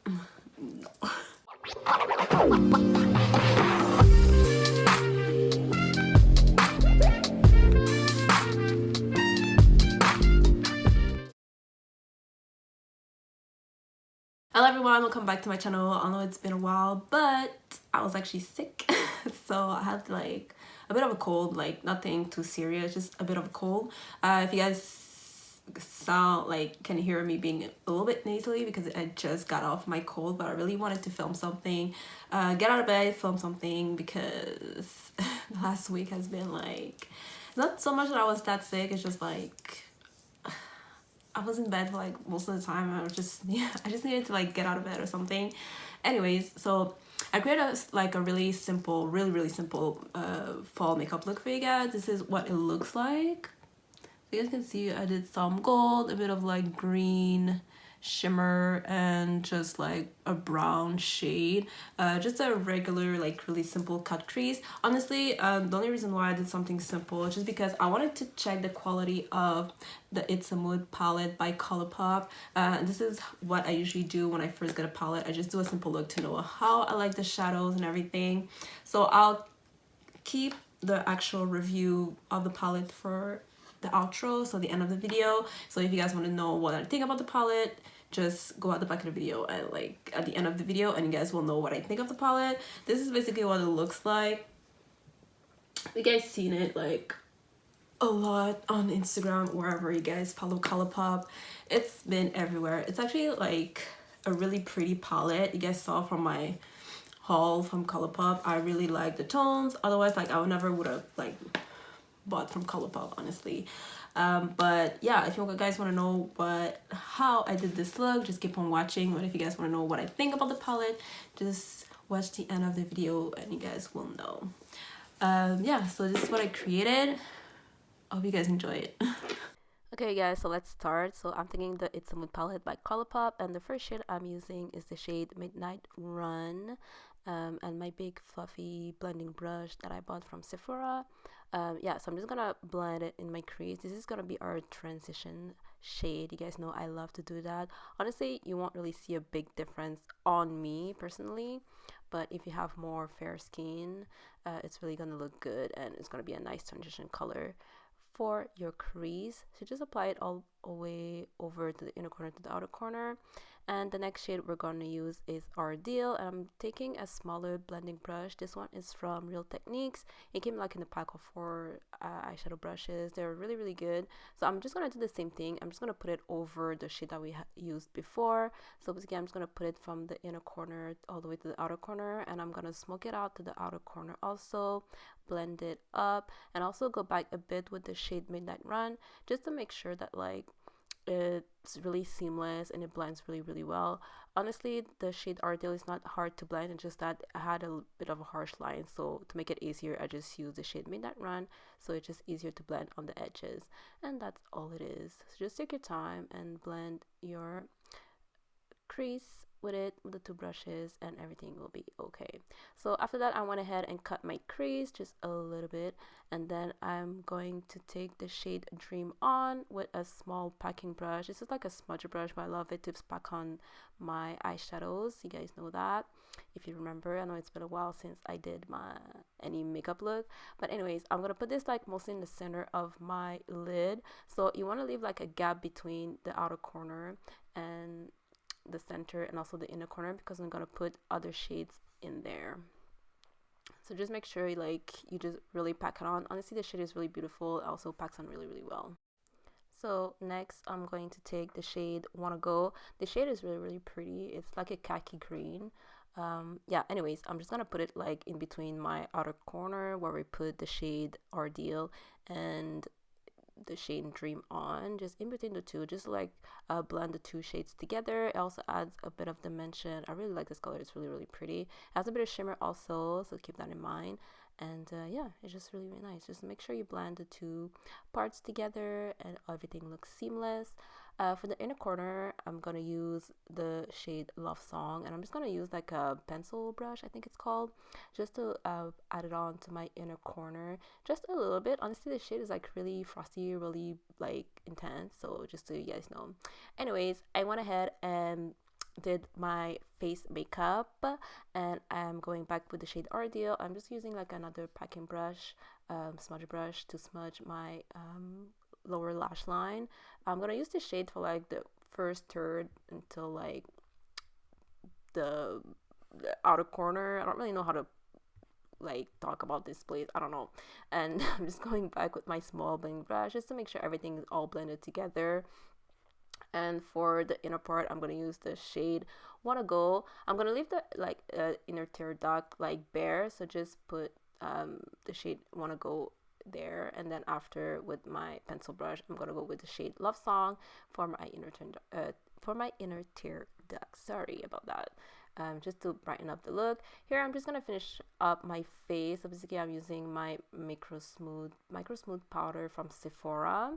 No. Hello everyone, welcome back to my channel. I know it's been a while, but I was actually sick. So I had like a bit of a cold, like nothing too serious, just a bit of a cold. If you guys sound like can hear me being a little bit nasally because I just got off my cold, but I really wanted to film something, get out of bed, film something, because the last week has been like, not so much that I was that sick, it's just like I was in bed for like most of the time. I was just, yeah, I just needed to like get out of bed or something. Anyways, so I created like a really simple, really simple fall makeup look for you guys. This is what it looks like. So you guys can see I did some gold, a bit of like green shimmer, and just like a brown shade, just a regular like really simple cut crease. Honestly, the only reason why I did something simple is just because I wanted to check the quality of the It's a Mood palette by Colourpop. This is what I usually do when I first get a palette. I just do a simple look to know how I like the shadows and everything. So I'll keep the actual review of the palette for the outro, so the end of the video. So if you guys want to know what I think about the palette, just go at the back of the video and like at the end of the video, and you guys will know what I think of the palette. This is basically what it looks like. You guys seen it like a lot on Instagram, wherever you guys follow Colourpop. It's been everywhere. It's actually like a really pretty palette. You guys saw from my haul from Colourpop. I really like the tones. Otherwise, like I would never would have like bought from Colourpop, honestly. But yeah, if you guys want to know how I did this look, just keep on watching. But if you guys want to know what I think about the palette, just watch the end of the video and you guys will know. Yeah, so this is what I created. I hope you guys enjoy it. Okay guys, so let's start. So I'm taking the It's a Mood palette by Colourpop, and the first shade I'm using is the shade Midnight Run, and my big fluffy blending brush that I bought from Sephora. Yeah, so I'm just gonna blend it in my crease. This is gonna be our transition shade. You guys know I love to do that. Honestly, you won't really see a big difference on me personally, but if you have more fair skin, it's really gonna look good, and it's gonna be a nice transition color for your crease. So just apply it all the way over to the inner corner to the outer corner. And the next shade we're going to use is Our Deal, and I'm taking a smaller blending brush. This one is from Real Techniques. It came like in a pack of 4 eyeshadow brushes. They're really good. So I'm just going to do the same thing. I'm just going to put it over the shade that we used before. So basically I'm just going to put it from the inner corner all the way to the outer corner, and I'm going to smoke it out to the outer corner also, blend it up, and also go back a bit with the shade Midnight Run, just to make sure that like it's really seamless and it blends really well. Honestly, the shade Our Deal is not hard to blend, it's just that I had a bit of a harsh line, so to make it easier I just use the shade Midnight Run, so it's just easier to blend on the edges, and that's all it is. So just take your time and blend your crease with it with the 2 brushes, and everything will be okay. So after that I went ahead and cut my crease just a little bit, and then I'm going to take the shade Dream On with a small packing brush. This is like a smudger brush, but I love it to pack on my eyeshadows. You guys know that if you remember. I know it's been a while since I did any makeup look, but anyways, I'm gonna put this like mostly in the center of my lid, so you want to leave like a gap between the outer corner and the center and also the inner corner, because I'm gonna put other shades in there. So just make sure like you just really pack it on. Honestly, the shade is really beautiful. It also packs on really well. So next I'm going to take the shade Wanna Go. The shade is really pretty. It's like a khaki green. Yeah, anyways, I'm just gonna put it like in between my outer corner where we put the shade Our Deal and the shade Dream On, just in between the two, just like blend the 2 shades together. It also adds a bit of dimension. I really like this color. It's really pretty. It has a bit of shimmer also, so keep that in mind. And yeah, it's just really nice. Just make sure you blend the 2 parts together and everything looks seamless. For the inner corner, I'm gonna use the shade Love Song, and I'm just gonna use like a pencil brush, I think it's called, just to add it on to my inner corner just a little bit. Honestly, the shade is like really frosty, really like intense, so just so you guys know. Anyways, I went ahead and did my face makeup, and I'm going back with the shade Ordeal. I'm just using like another packing brush, smudge brush, to smudge my lower lash line. I'm gonna use this shade for like the first third until like the outer corner. I don't really know how to like talk about this place, I don't know. And I'm just going back with my small blending brush just to make sure everything is all blended together. And for the inner part, I'm gonna use the shade Wanna Go. I'm gonna leave the like inner tear duct like bare, so just put the shade Wanna Go there, and then after with my pencil brush, I'm gonna go with the shade Love Song for my inner tear duct. Sorry about that. Just to brighten up the look. Here I'm just gonna finish up my face. So basically I'm using my Microsmooth powder from Sephora.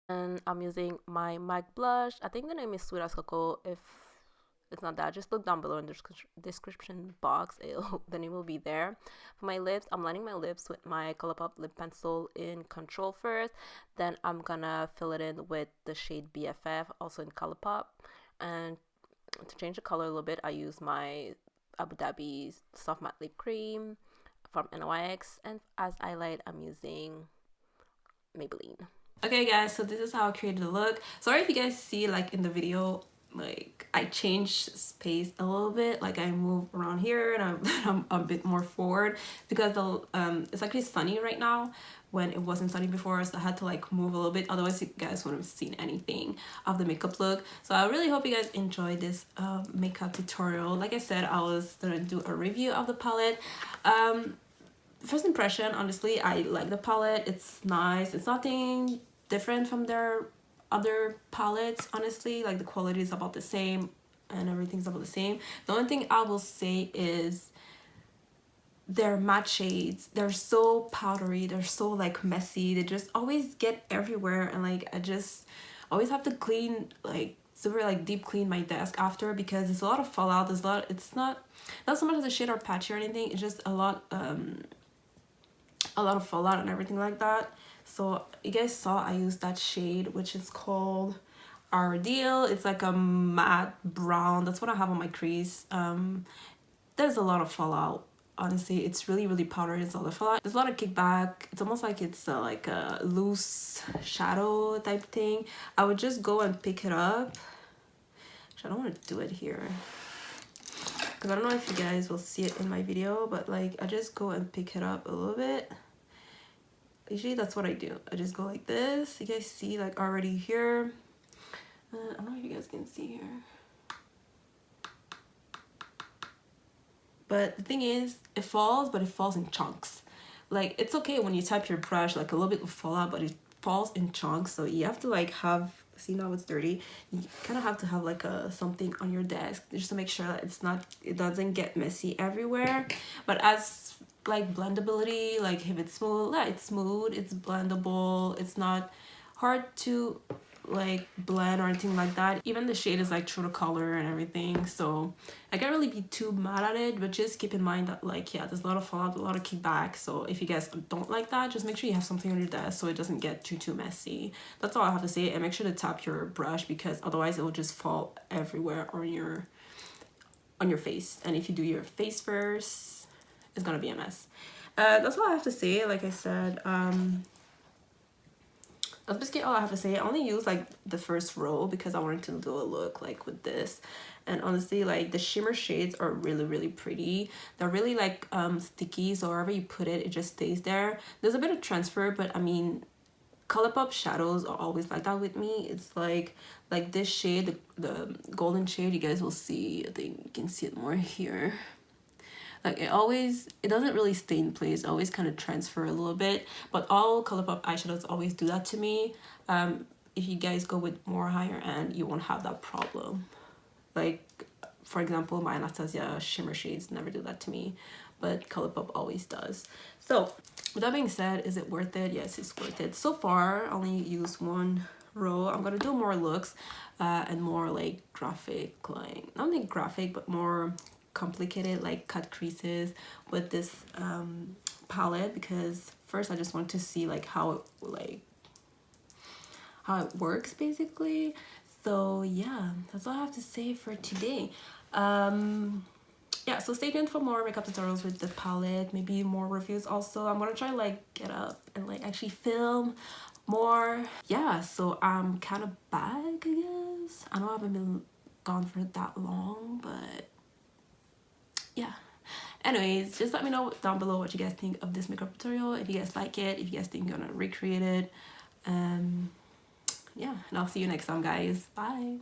And I'm using my MAC blush. I think the name is Sweet as Cocoa. If it's not that, just look down below in the description box. The name will be there. For my lips, I'm lining my lips with my Colourpop Lip Pencil in Control first. Then I'm gonna fill it in with the shade BFF, also in Colourpop. And to change the color a little bit, I use my Abu Dhabi Soft Matte Lip Cream from NYX. And as highlight, I'm using Maybelline. Okay guys, so this is how I created the look. Sorry if you guys see like in the video, like I changed space a little bit, like I move around here and I'm a bit more forward because it's actually sunny right now when it wasn't sunny before, so I had to like move a little bit, otherwise you guys wouldn't have seen anything of the makeup look. So I really hope you guys enjoyed this makeup tutorial. Like I said, I was gonna do a review of the palette. First impression, honestly, I like the palette. It's nice. It's nothing different from their other palettes, honestly. Like the quality is about the same and everything's about the same. The only thing I will say is their matte shades, they're so powdery, they're so like messy, they just always get everywhere, and like I just always have to clean, like super like deep clean my desk after, because there's a lot of fallout. There's a lot, it's not so much of the shade or patchy or anything, it's just a lot of fallout and everything like that. So you guys saw I used that shade, which is called Ordeal. It's like a matte brown. That's what I have on my crease. There's a lot of fallout, honestly. It's really powdery. It's a lot of fallout. There's a lot of kickback. It's almost like it's like a loose shadow type thing. I would just go and pick it up. Actually, I don't want to do it here because I don't know if you guys will see it in my video, but like I just go and pick it up a little bit. Usually that's what I do. I just go like this. You guys see like already here. I don't know if you guys can see here. But the thing is, it falls, but it falls in chunks. Like it's okay when you tap your brush, like a little bit will fall out, but it falls in chunks. So you have to like have, see now it's dirty, you kind of have to have like a something on your desk just to make sure that it doesn't get messy everywhere. But as like blendability, like if it's smooth, yeah, it's smooth, it's blendable, it's not hard to like blend or anything like that. Even the shade is like true to color and everything, so I can't really be too mad at it. But just keep in mind that like, yeah, there's a lot of fallout, a lot of kickback. So if you guys don't like that, just make sure you have something on your desk so it doesn't get too messy. That's all I have to say. And make sure to tap your brush, because otherwise it will just fall everywhere on your face. And if you do your face first, it's gonna be a mess. That's all I have to say. Like I said, that's basically all I have to say. I only used like the first row because I wanted to do a look like with this. And honestly, like the shimmer shades are really pretty. They're really like sticky, so wherever you put it, it just stays there. There's a bit of transfer, but I mean, Colourpop shadows are always like that with me. It's like this shade, the golden shade, you guys will see. I think you can see it more here. Like it doesn't really stay in place. It always kind of transfer a little bit, but all Colourpop eyeshadows always do that to me. If you guys go with more higher end, you won't have that problem. Like for example, my Anastasia shimmer shades never do that to me, but Colourpop always does. So with that being said, is it worth it? Yes, it's worth it. So far I only used one row. I'm gonna do more looks and more like graphic, like not only graphic but more complicated, like cut creases with this palette, because first I just want to see like how it works basically. So yeah, that's all I have to say for today. Yeah, so stay tuned for more makeup tutorials with the palette, maybe more reviews also. I'm gonna try like get up and like actually film more. Yeah, so I'm kind of back, I guess. I know I haven't been gone for that long, but yeah. Anyways, just let me know down below what you guys think of this makeup tutorial, if you guys like it, if you guys think you're gonna recreate it. Yeah, and I'll see you next time, guys. Bye.